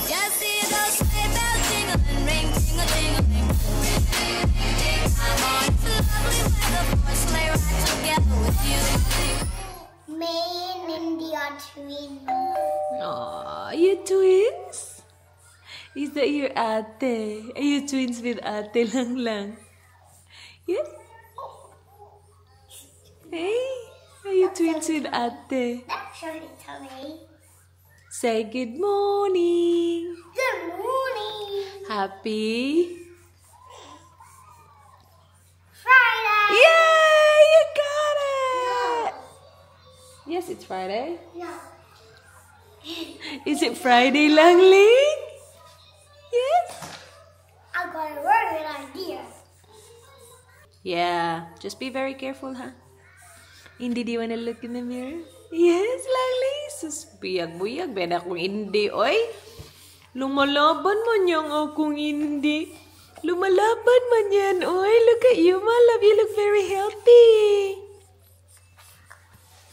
Just hear those sleigh bells jingling, ring, ting-a-ting-a-ling. Ring, ding, ding, ding. I'm on it's lovely weather for a sleigh ride together with you. Me and Mindy are twins. Aww, you twins? Is that your ate? Are you twins with ate Lang Lang? Yes? Hey, are you twins with ate? That's Shirley Tommy. Say good morning. Good morning. Happy Friday. Yay! You got it! Yes, it's Friday. No. Is it Friday, Lang Ling? Yes? I got a very good idea. Yeah, just be very careful, huh? Hindi, do you wanna look in the mirror? Yes, Lang Ling. Sus, buyag-buyag. Beda kung hindi, oy. Lumalaban man yang akong hindi. Lumalaban man yan, oy. Look at you, my love. You look very healthy.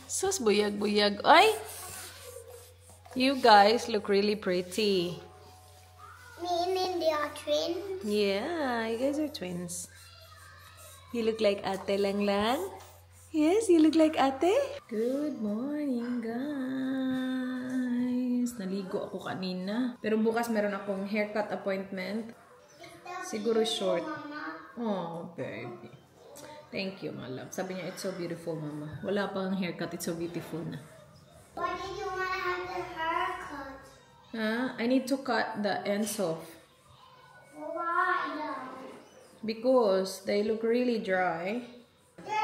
Sus, buyag-buyag, oy. You guys look really pretty. Me and Mindy are twins. Yeah, you guys are twins. You look like Ate Lang Lang. Yes, you look like Ate. Good morning, guys. Naligo ako kanina. Pero bukas meron akong haircut appointment. Siguro short. Oh, baby. Thank you, my love. Sabi niya, it's so beautiful, mama. Wala pang haircut, it's so beautiful na. Why did you want to have the haircut? Huh? I need to cut the ends off. Why though? Because they look really dry.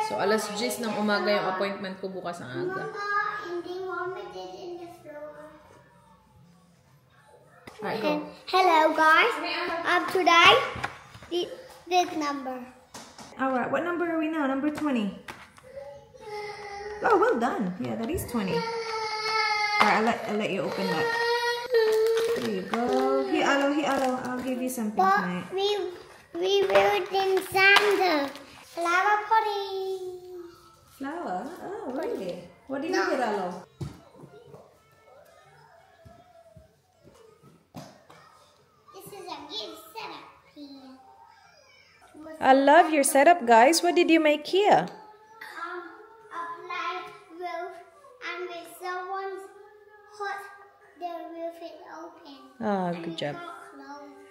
So, alas 10 ng umaga yung appointment ko bukas ng aga. Mama, hindi Mama did in the floor. Alright, go. Hello guys. Today, this number. Alright, what number are we now? Number 20. Oh, well done. Yeah, that is 20. Alright, I'll let you open that. There you go. Here, Alo, I'll give you something But tonight. we wrote in Santa. Flower potty. Flower? Oh, really? What did you get, Alo? This is a good setup here. I love your setup, guys. What did you make here? A plain roof, and when someone's hot, the roof is open. Oh, And good it's job. not closed.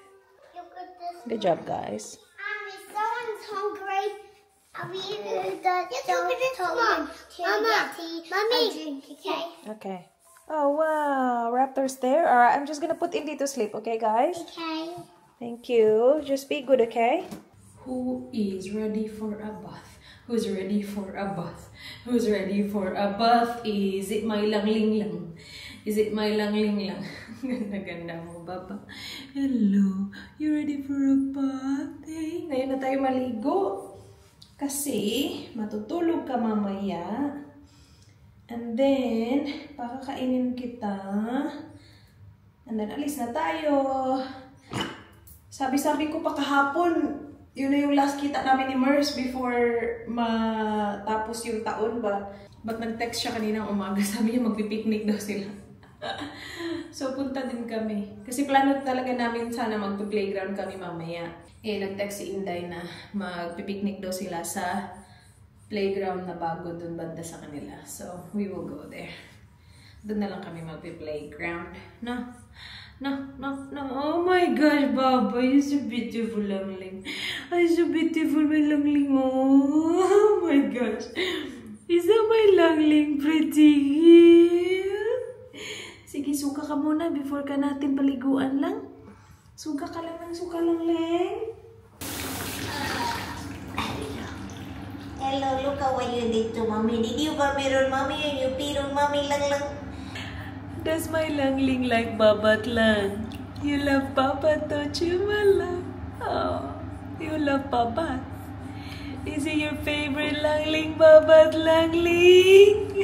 Look at this. Good job, guys. And when someone's hungry, we use the Mama, Mommy, drink, okay? Okay. Oh, wow. Raptor's there. Alright, I'm just gonna put Indy to sleep, okay, guys? Okay. Thank you. Just be good, okay? Who is ready for a bath? Who's ready for a bath? Who's ready for a bath? Is it my Langling lang? Is it my Langling lang? Ganda-ganda mo, Baba. Hello. You ready for a bath? Hey, ngayon na tayo maligo. Kasi, matutulog ka mamaya. And then, pakakainin kita. And then, alis na tayo. Sabi-sabi ko pa kahapon, yun na yung last kita namin ni Mers before matapos yung taon ba. But nag-text siya kaninang umaga. Sabi niya magpipiknik daw sila. So, punta din kami. Kasi plano talaga namin sana magpa-playground kami mamaya. Eh, nag-text si Inday na magpipiknik daw sila sa playground na bago dun banda sa kanila. So, we will go there. Doon na lang kami magpi-playground. No? No. Oh my gosh, Baba. You're so beautiful, Langling. I'm so beautiful, my Langling. Oh my gosh. Is that my Langling pretty? Sige, suka ka muna before ka natin paliguan lang. Suka ka lang ng suka, Langling. Hello, look at what you did to Mommy. Did you come here on Mommy and you peed on Mommy lang lang? Does my Langling like Babat Lang? You love Babat, don't you, my love? Oh, you love Babat. Is he your favorite Langling, Babat Langling?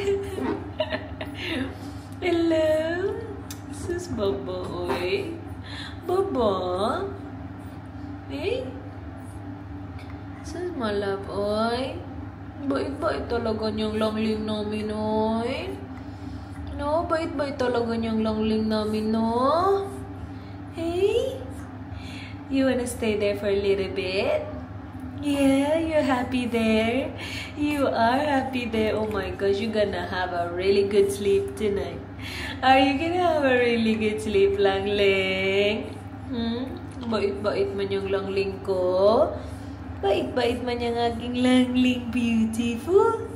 Hello? This is Baba, oy. Baba? Eh? This is my love, oy. Bait-bait talaga niyang Langling namin, oy. No, bait-bait talaga niyang Langling namin, no? You wanna stay there for a little bit? Yeah, you're happy there. You are happy there. Oh my gosh, you're gonna have a really good sleep tonight. Are you gonna have a really good sleep, Langling? Bait-bait man yung Langling ko. Bait-bait man yung aking Langling beautiful.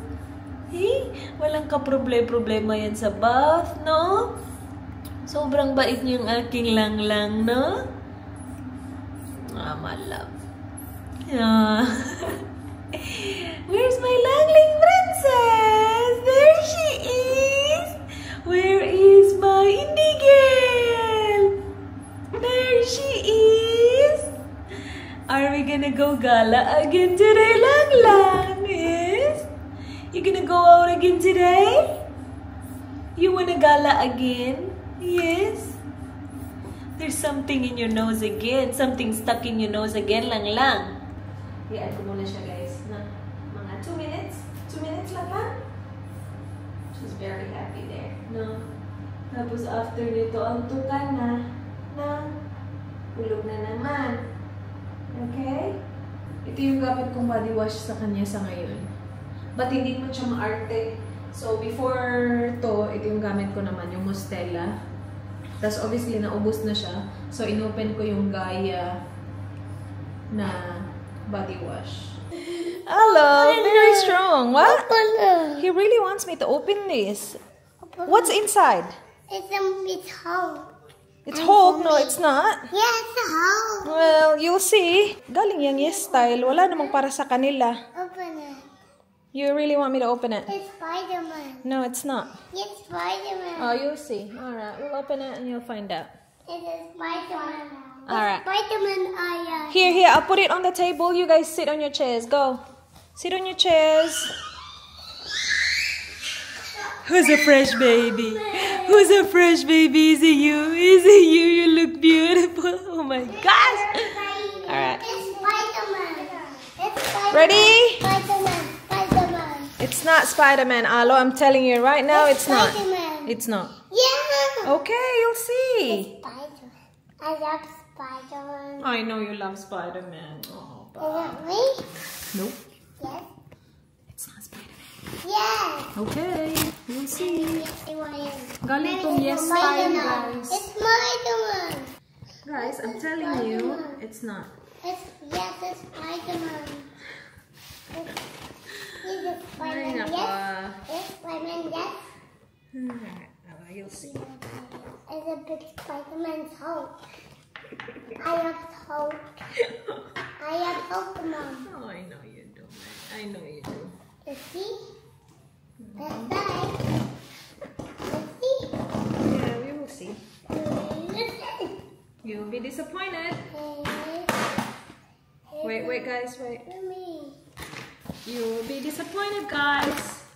Eh, walang ka-problema yan sa bath, no? Sobrang bait niyong aking Langlang, no? My love. Where's my Langling princess? There she is. Where is my indie girl? There she is. Are we gonna go gala again today, Langlang? Yes? You gonna go out again today? You wanna gala again? Yes? There's something in your nose again. Something stuck in your nose again, Langlang. I-add ko muna siya, guys. Na mga 2 minutes. 2 minutes lang lang. She's very happy there. No? Tapos after nito, ang tukan na. Na? Ulog na naman. Okay? Ito yung gamit kong body wash sa kanya sa ngayon. But hindi mo siya maarte. So, before to, ito yung gamit ko naman, yung Mustela. Tapos, obviously, naubos na siya. So, inopen ko yung Gaia na body wash. Hello! Very strong. What? He really wants me to open this. What's inside? It's whole. It's Hulk. No, it's not. Yeah, it's a hole. Well, you'll see. Galing yung yes style. Wala namang para sa kanila. Open it. You really want me to open it? It's Spider-Man. No, it's not. It's Spider-Man. Oh, you'll see. Alright, we'll open it and you'll find out. It's a Spider-Man. Alright. Spider-Man Here, I'll put it on the table. You guys sit on your chairs. Go. Sit on your chairs. Who's a fresh baby? Who's a fresh baby? Is it you? Is it you? You look beautiful. Oh my gosh. Alright. It's Spider-Man. It's Spider-Man. Ready? Spider-Man. Spider-Man. It's not Spider-Man, Alo. I'm telling you right now, it's not. Spider-Man. It's not. Yeah. Okay, you'll see. Spider-Man. I love Spider-Man. I know you love Spider-Man. Oh, Is it me? nope. Yes. It's not Spider-Man. Yes. Okay, you'll see. Yes, it was. Galing tong yes style, guys. It's Spider-Man. Guys, I'm telling you, it's not. It's Spider-Man. He's a Ay, Spider-Man. nako. Yes. It's Spider-Man. Yes. Alright, you'll see. It's a big Spider-Man's Hulk. I have Hulk. I have Hulk, Mom. Oh, I know you do, man. I know you do. You see? That's right. You see? Yeah, we will see. Listen. You'll be disappointed. Hey. Wait, guys, wait. To me. You will be disappointed, guys.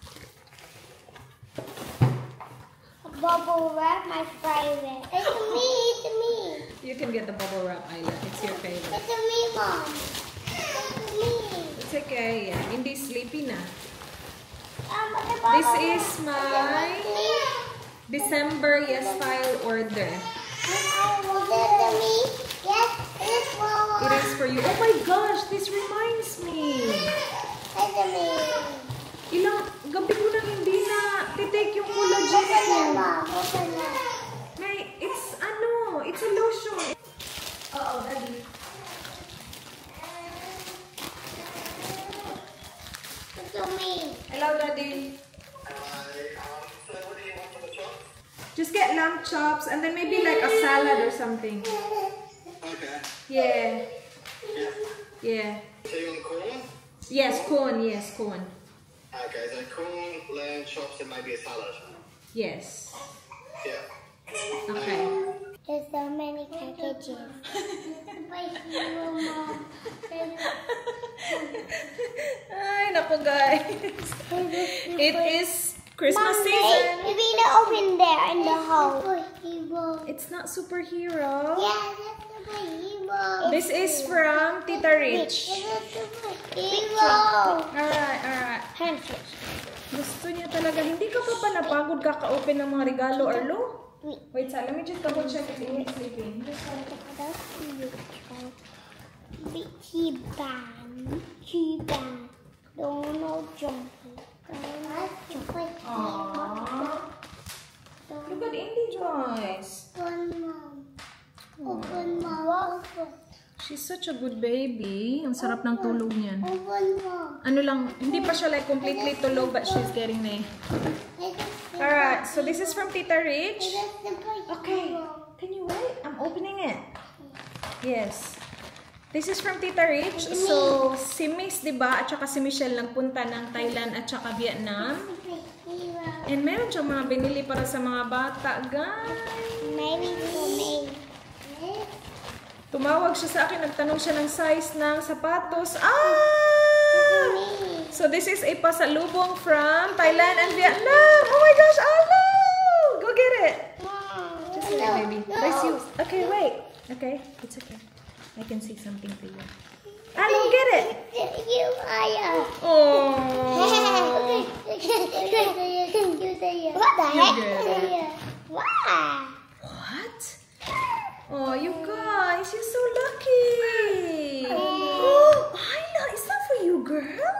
Bubble wrap, my favorite. It's to me. It's to me. You can get the bubble wrap, Isla. It's your favorite. It's to me, Mom. It's to me. It's okay, yeah. Hindi sleepy na. This This is my December yes style order. It is for you. Oh my gosh, this reminds me. Ilang gabi ko na hindi na titake yung collagen ko. May, it's a lotion. Uh-oh, Daddy. Hello, Daddy. Just get lamb chops and then maybe like a salad or something. Okay. Yeah. Yeah. So you want corn? Yes, corn. Yes, corn. Okay, so corn, lamb chops, and maybe a salad. Yes. Yeah. Okay. There's so many packages. Ay, naku guys. It is Christmas season. Maybe to open there in the hole. It's not superhero. Yeah, that's superhero. This is from Tita Rich. It's a superhero. Alright. Handfish. Gusto niya talaga. Hindi ka pa napagod kaka-open ng mga regalo, Arlo? Wait, let me just double check if it's sleeping. Donald jumping. Aww. Look at Indy Joyce. Open mom. She's such a good baby. Ang sarap ng tulog niyan. Open mom. Ano lang, hindi pa siya like completely tulog but she's getting there. Alright, so this is from Tita Rich. Okay, can you wait? I'm opening it. Yes. This is from Tita Rich. So, si Miss, diba, at saka si Michelle nagpunta ng Thailand at saka Vietnam. And meron siyang mga binili para sa mga bata, guys. Maybe for me. Tumawag siya sa akin, nagtanong siya ng size ng sapatos. So this is a pasalubong from Thailand and Vietnam. Oh my gosh, Alo! Go get it. Just wait, baby. Let's use. Okay, wait. Okay, it's okay. I can see something for you. Alo, get it. You are. Oh. What the heck? Good. Wow. What? Oh, you guys, you're so lucky. Oh, Ayla, is that for you, girl?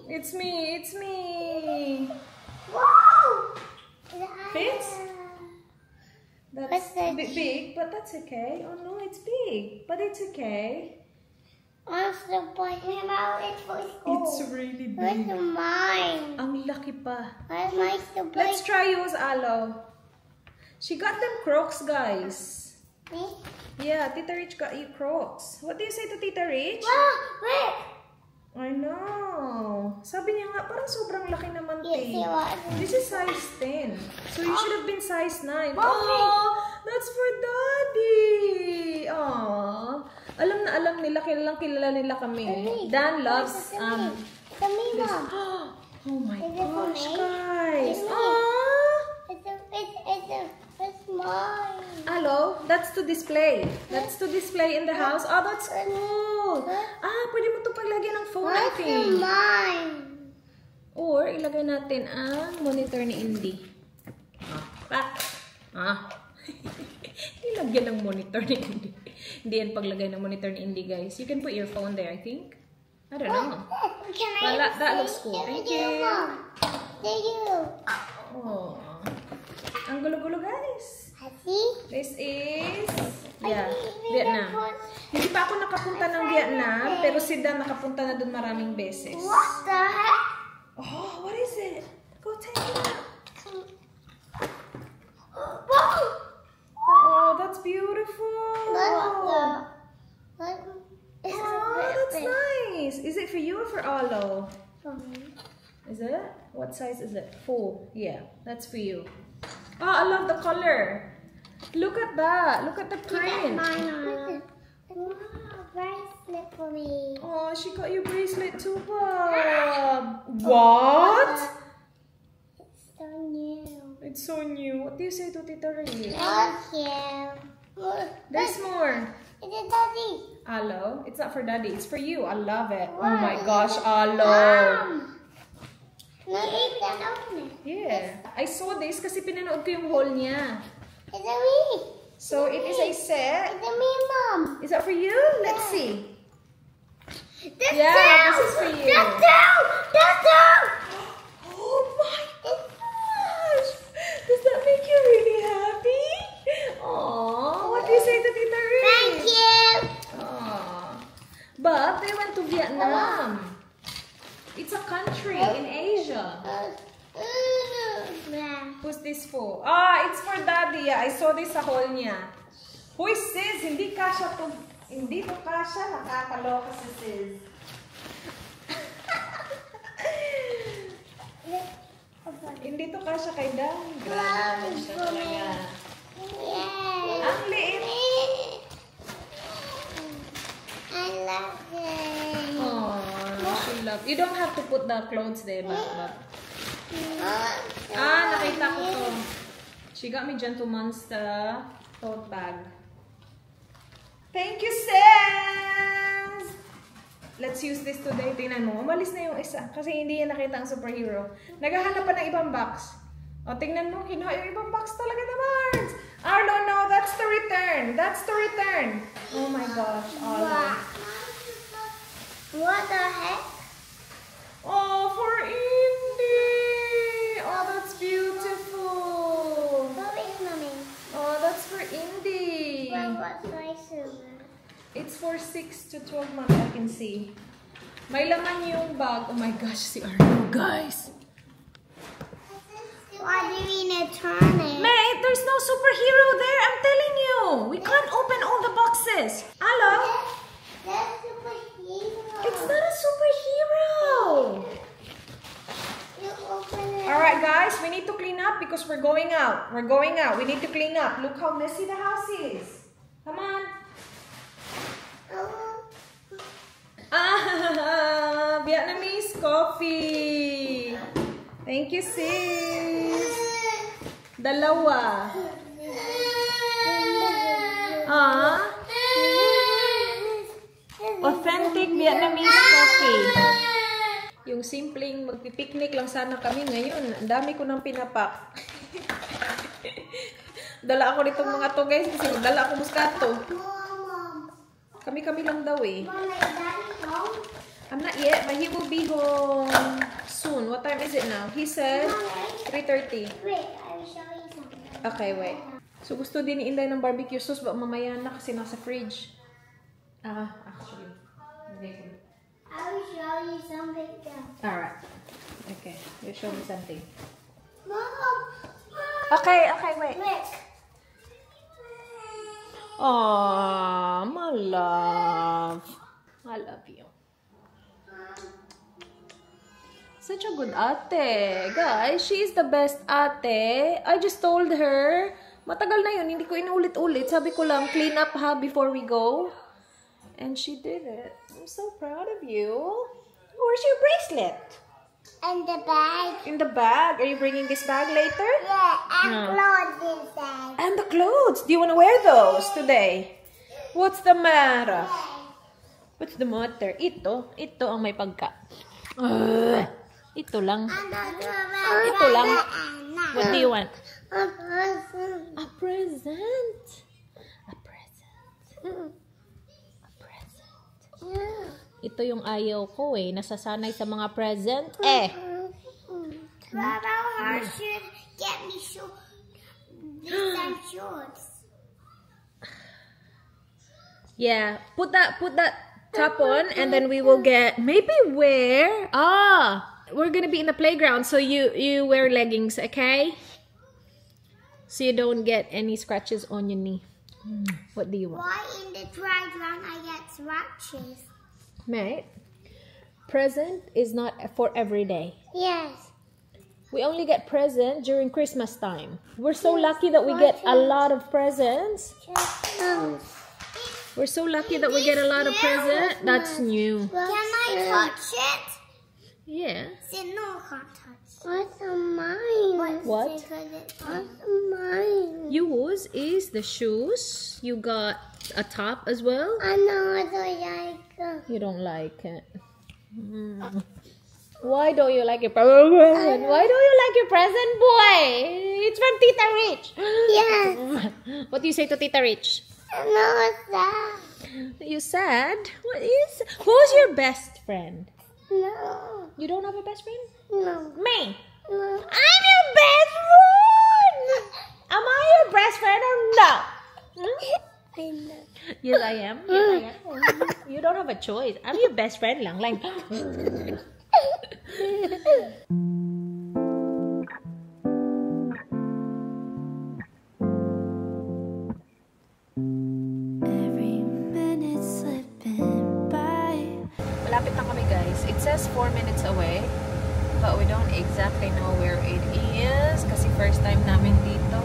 It's me, it's me. Wow. Fits? What's That's a that? bit big, but that's okay. Oh no, it's big, but it's okay. What's the point? It's for school. It's really Where's big. mine? Ang laki pa. Where's my still Let's try yours, Alo. She got them Crocs, guys. Me? Yeah, Tita Rich got you Crocs. What do you say to Tita Rich? Wow, wait. I know. Sabi niya nga, parang sobrang laki naman, Yes, Tay. you are. This is size 10. So you should have been size 9. Mommy. Oh, that's for Daddy. Aww. Alam na alam nila, kilala nila kami. Dan loves, It's a me, Mom. oh my Is it for gosh, me? guys. It's me. Aww. It's mine. Hello, that's to display. That's to display in the house. Oh, that's cool. Pwede mo ito paglagyan ng phone, I What's think. mine? Or, ilagay natin ang monitor ni Indy. Ilagyan ng monitor ni Indy. Hindi yan paglagay ng monitor ni Indy, guys. You can put your phone there, I think. I don't know. Can Well, I that looks cool. Thank you. Mom. Thank you. Oh. Ang gulo-gulo, guys. See? This is, Vietnam. Hindi pa ako nakapunta ng Vietnam, pero si Dan nakapunta na doon maraming beses. What the heck? Oh, what is it? Go take it out. Whoa! Oh, that's beautiful. What? Oh, that's nice. Is it for you or for Alo? For me. Is it? What size is it? 4. Yeah, that's for you. Oh, I love the color. Look at that. Look at the print. Wow, bracelet for me. Oh, she got you bracelet too, Bob. What? It's so new. It's so new. What do you say to Tita Rich? Thank you. There's more. Is it Daddy? Alo, it's not for Daddy. It's for you. I love it. Oh my gosh, Alo. No, you can open it. Yeah. I saw this kasi pinanood ko yung haul niya. It's a me. So, it is a set. It's a me, Mom. Is that for you? Let's see. This Yeah, down. this is for you. That's down. That's down. Oh my gosh! Does that make you really happy? Aww, what do you say to Tita Rich? Thank you. Aww. But they went to Vietnam. It's a country in Asia. Who's this for? It's for Daddy. I saw this sa haul niya. Hoy, sis, hindi kasha to. Hindi to kasha. Nakakaloka si sis. Hindi to kasha kay Dan. Grabe siya talaga. Yay. Ang liit. I love it. Oh, she love. You don't have to put the clothes there, but. Nakita ko to. She got me Gentle Monster tote bag. Thank you, sis! Let's use this today. Tingnan mo. Umalis na yung isa. Kasi hindi yan nakita ang superhero. Naghahanap pa ng ibang box. O, tingnan mo. Kinuha yung ibang box talaga na Mars. Arlo, no. That's the return. that's to return. Oh my gosh, Olive. What the heck? Oh, for Indy. Oh, that's beautiful. What is mommy? Oh, that's for Indy. What size is it? It's for 6 to 12 months, I can see. May laman yung bag. Oh my gosh, si Arlo, guys. Why do you need to turn it? Mate, there's no superhero there. I'm telling you. We can't open all the boxes. Hello? That's superhero. It's not a superhero. You open it. Alright, guys. We need to clean up because we're going out. We're going out. We need to clean up. Look how messy the house is. Come on. Ah, Vietnamese coffee. Thank you, sis. Dalawa. Ah. Authentic Vietnamese coffee. Yung simpleng magpipiknik lang sana kami ngayon. Ang dami ko nang pinapak. Dala ako nitong mga to, guys, kasi dala ako muskato. Kami lang daw eh. Mom, is Daddy home? I'm not yet, but he will be home soon. What time is it now? He said 3:30. Wait, I will show you something. Okay, wait. So gusto din ni Inday ng barbecue sauce, but mamaya na kasi nasa fridge. Actually. I will show you something else. Alright. Okay, you show me something. Mom! Okay, wait. Look. Aww, my love. I love you. Such a good ate. Guys, she is the best ate. I just told her. Matagal na yun. Hindi ko inulit-ulit. Sabi ko lang, clean up ha before we go. And she did it. I'm so proud of you. Where's your bracelet? And the bag. In the bag. Are you bringing this bag later? Yeah, and clothes inside. And the clothes. Do you want to wear those today? What's the matter? What's the matter? Ito ang may pagka. Ito lang. Ito lang. What do you want? A present. A present. A present. A present. Yeah. Ito yung ayaw ko eh. Nasasanay sa mga present. What about her should get me some shorts? Yeah. Put that top on and then we will get maybe wear. We're gonna be in the playground, so you wear leggings, okay? So you don't get any scratches on your knee. What do you want? Why in the playground I get scratches? Mate, present is not for every day. Yes. We only get present during Christmas time. We're so lucky that we get a lot of presents. We're so lucky that we get a lot of presents. That's new. Can I touch it? Yeah. Say no, can't touch. What's mine? What? What's mine? Yours is the shoes. You got a top as well. I know I don't like it. You don't like it. Why don't you like your present? Why don't you like your present, boy? It's from Tita Rich. Yes. What do you say to Tita Rich? No, it's that. You sad? Who's your best friend? No. You don't have a best friend? No. Me. No. I'm your best friend. Am I your best friend or no? I know. Yes, I am. Yes, I am. You don't have a choice. I'm your best friend lang. Like. Every minute slipping by. Malapit na kami, guys. It says 4 minutes away, but we don't exactly know where it is kasi first time namin dito.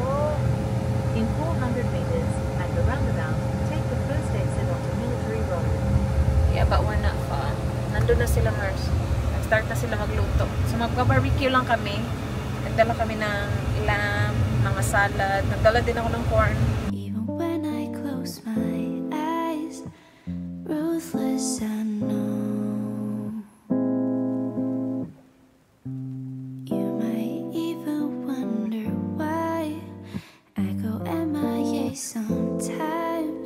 In 400 meters, at the roundabout, take the first exit onto Military Road. Yeah, but we're not far. Nandun na sila, Mars. Nag-start na sila magluto. So, magpa-barbecue lang kami. Nagdala kami ng lamb, mga salad. Nagdala din ako ng corn. Even when I close my eyes, ruthless I know. You might even wonder why I go MIA sometimes.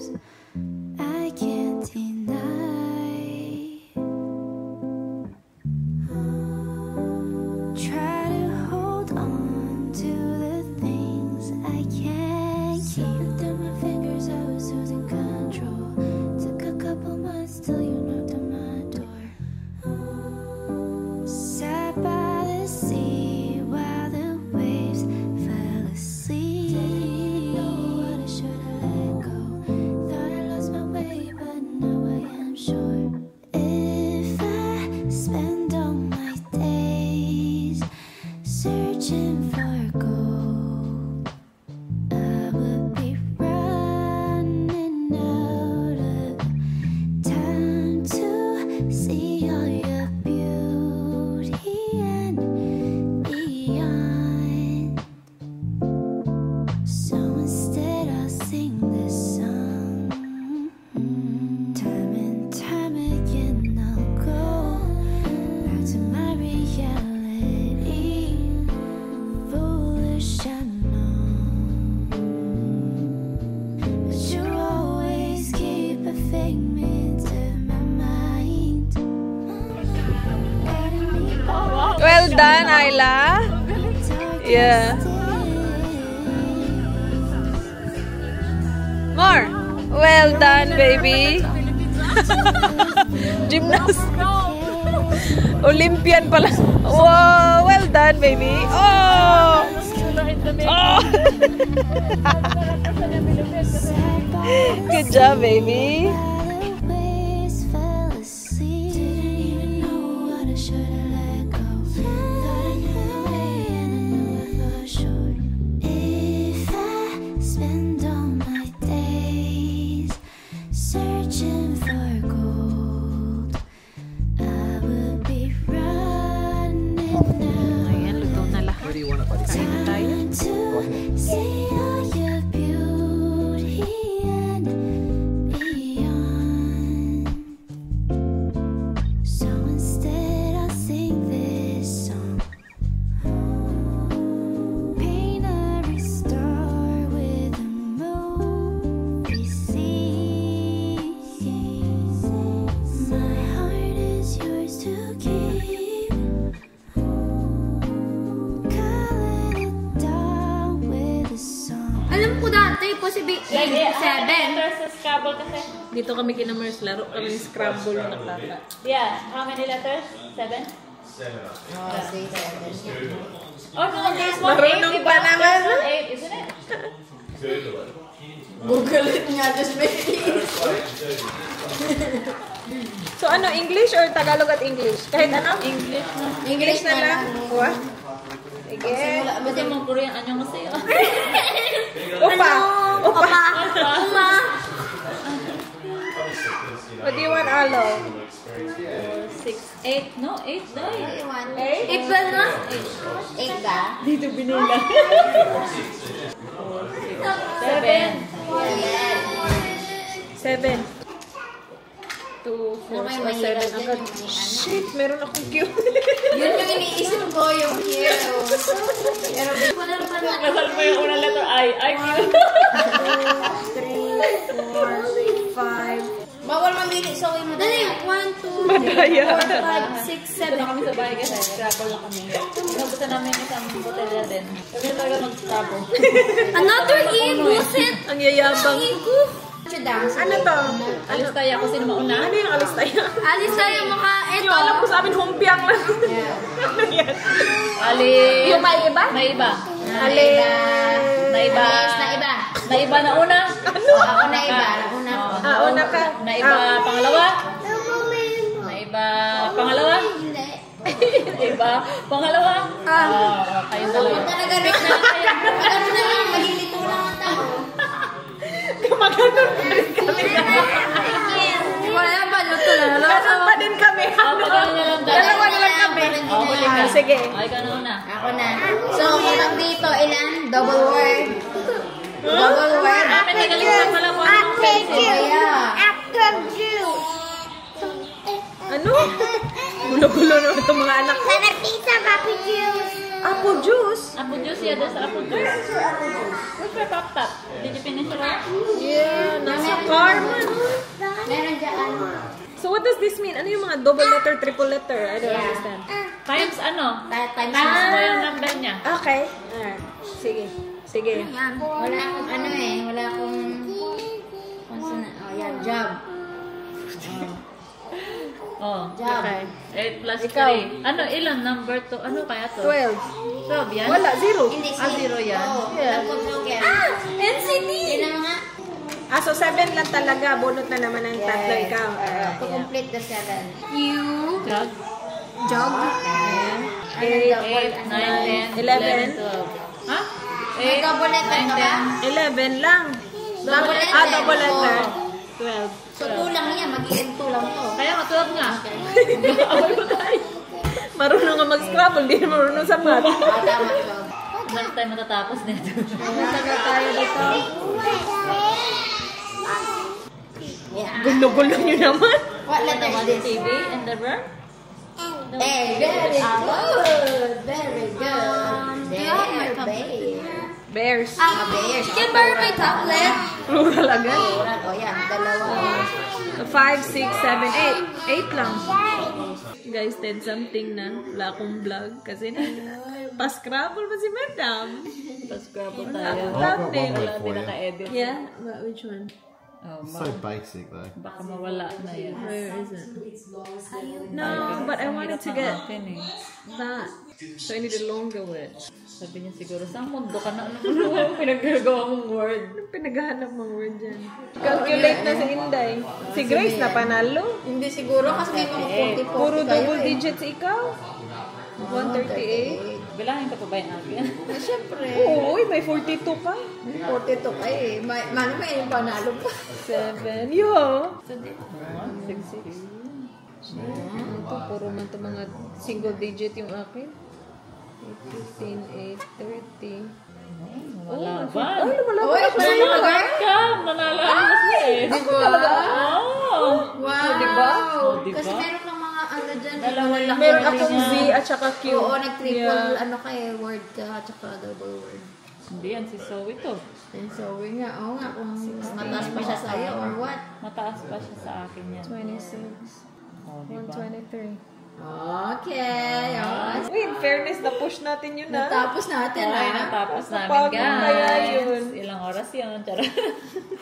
Nyla? Yeah. More. Well done, baby. Gymnast. Olympian pala. Wow, well done, baby. Oh. Oh. Good job, baby. Alam ko dati po si Big 7. Letters sa Scrabble kasi. Dito kami kinamers, laro kami ng Scrabble na naklata. Yeah. How many letters? 7? 7. Oh no, there's one 8. Marunong pa naman. There's one 8, isn't it? Google it nga, just make it. So ano, English or Tagalog at English? Kahit ano? English na. English na lang. What? Sige. Kasi mong Korean, anyong masaya. Opa! Opa! Uma. What do you want, Alo? 6, 8. No, 8 daw. 8 ba na? 8 ba? Dito binulang. 7. 7. 2, 4, 7 agad. Shit, meron akong cue. Yun yung iniisip ko, yung hero. Kasal mo yung unang letter I. I cute. 2, 3, 4, 5. Bawal mamili, so yung Dali, 1, 2, 3, 4, 5, 6, 7. Dito kami sa bahay kasi Scrabble lang kami. Pinabutan namin isang botelya din. Kasi talaga mag-Scrabble. Another e-busit. Ang yayabang. Ano to? Alis tayo ako sino mauna? Ano yung alis tayo? Alis tayo mukha. Yung alam ko sa amin, humpiang lang. Ano yan? Ali. Yung may iba? May iba. Ali. Na iba. Na iba. Na iba na una. Ano? Ako na iba. Una ka. Na iba pangalawa. Na iba pangalawa. Na iba pangalawa. Kayong dalawa. Talaga rin na kayo. Ano na lang, malilito lang ang tao. Kumaganon pa rin kami. Wala ba? Luto na. Ganon pa din kami. Dalawa na lang kami. Huli ka. Sige. Ay, ka na una. Ako na. So, kung dito, ilan? Double word. Double word. May nagalimutan pala po ang After juice. Ano? Gulo-gulo naman itong mga anak ko. Sana pizza, papi juice. Apple juice? apple juice. Yeah, there's apple juice. Where's my pop top? Did you finish it all? Yeah, nasa car man. Meron dyan. So what does this mean? Ano yung mga double letter, triple letter? I don't understand. Times ano? Times Mo yung number niya. Okay. Sige. Sige. Wala akong ano eh. Wala akong consonant. Oh, yan. Job. Oh. Job. Okay. 8 plus Ikaw. 3. Ano, ilan? Number 2. Ano kaya to? 12. 12 yan? Wala, zero. Hindi, Zero yan. Oo. Yeah. Alam ko joker. NCT. Yun ang mga So 7 lang talaga. Bunot na naman ang tatlo ikaw. to complete the 7. You. Jog. Jog. 8, 9, 10, 11. 12. Ha? May 8, double letter ka ba? 11 lang. Double letter. Double letter. Oo. 12. So, 2 lang yan. Magiging 2 lang to. Kaya nga, 12 nga. Awal mo tayo. Marunong nga mag-scrabble. Hindi na marunong sa math. Tama, 12. Hindi tayo matatapos nito. Tagal tayo dito. Yeah. Gulo-gulo nyo naman. What letter is this? TV and the verb? Very good. Very good. Bears. Bears. Can borrow my tablet? Plural agad. O yan, dalawa. 5, 6, 7, 8. 8 lang. Guys, did something na. Wala akong vlog. Kasi na, pa-scrabble pa si Madam. Pa-scrabble Wala tayo. akong I've got thumbnail. one Wala more din for you. naka-edit. Yeah? But which one? Oh, It's so basic though. baka mawala na yan. Where is it? No, but I wanted to get Akin eh. that. So I need a longer one. Sabi niya siguro, sa mundo ka na, ano yung pinagagawa mong word? Anong pinaghahanap mong word dyan? Calculate na si Inday. Si Grace na panalo. Hindi siguro kasi may mga 40-40 Puro kayo double eh. digits ikaw. 138. Bilangin ka pa ba yung akin? Eh, syempre. Oo, may 42 ka. 42 kayo eh. May yung panalo pa. 7. Yo! 66. Ito, puro man ito mga single digit yung akin. 8, 15, 8, 30. Lumalaban. Ay, lumalaban. Uy, Lumalaban ka! Nanalaban mo siya eh. Oh! Wow! Diba? Kasi meron ng mga ano dyan. Dalawa lang. Meron akong Z at saka Q. Oo, nag-triple Yeah. ano kaya word ka at saka double word. Hindi yan, si Zoe to. And so, nga, oo nga, kung mataas pa siya sa'yo or what. Mataas pa siya sa akin yan. 26. Oh, diba? 123. Okay. Okay. Uy, in fairness, na-push natin yun na. Natapos natin Okay, ha. natapos namin Napagod kaya guys. yun. Ilang oras yun? Charot.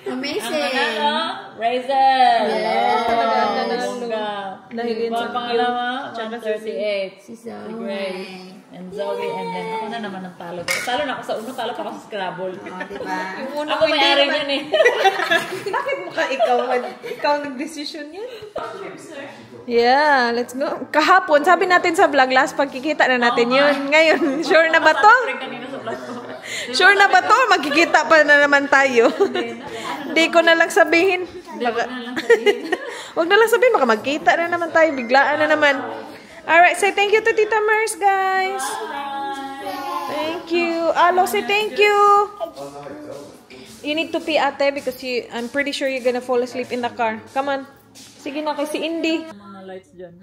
Ang Amazing. nanalo, Razel! Yes. Talaga, Oh, nanalo. bongga. Dahil yun sa pangalawa, Tsaka si 138. Si Zoe. Si Grace. And Zoe, and then ako na naman ang talo. Talo na ako sa uno, talo pa ako sa Scrabble. O, diba? Ako may-ari yun eh. Bakit mo ka ikaw nag-decision yan? Yeah, let's go. Kahapon, sabi natin sa vlog, last pagkikita na natin yun. Ngayon, sure na ba to? Kanina sa vlog ko. Sure na ba to? Magkikita pa na naman tayo. Hindi ko na lang sabihin. Huwag na lang sabihin, baka magkita na naman tayo. Biglaan na naman. Alright, say thank you to Tita Mers, guys. Thank you. Alo, say thank you. You need to pee, ate, because I'm pretty sure you're gonna fall asleep in the car. Come on. Sige na, kay si Indy. Mga lights dyan.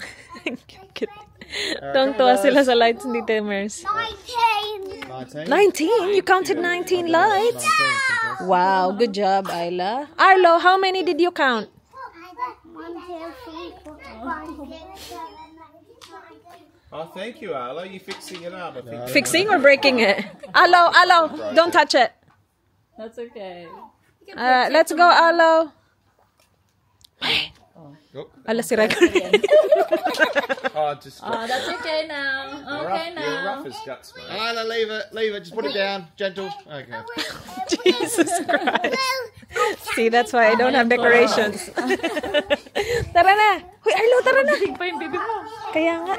Tuwang-tuwa sila sa lights ni Tita Mers. 19. 19? You counted 19 lights? Wow, good job, Ayla. Arlo, how many did you count? 1, 2, 3, 4, 5, 6, 7, 8, 9, 10. Oh, thank you, Arlo. You fixing it up. I think. Fixing or breaking it? Alo, don't touch it. That's okay. Alright, let's go, Alo. Ala, si Record. Oh, just. That's okay now. Okay You're now. rough as guts, man. Lila, leave it. Just put it down. Gentle. Okay. Jesus Christ. See, that's why I don't have decorations. Tara na. Huy, Arlo, tara na. Pa yung baby mo. Kaya nga.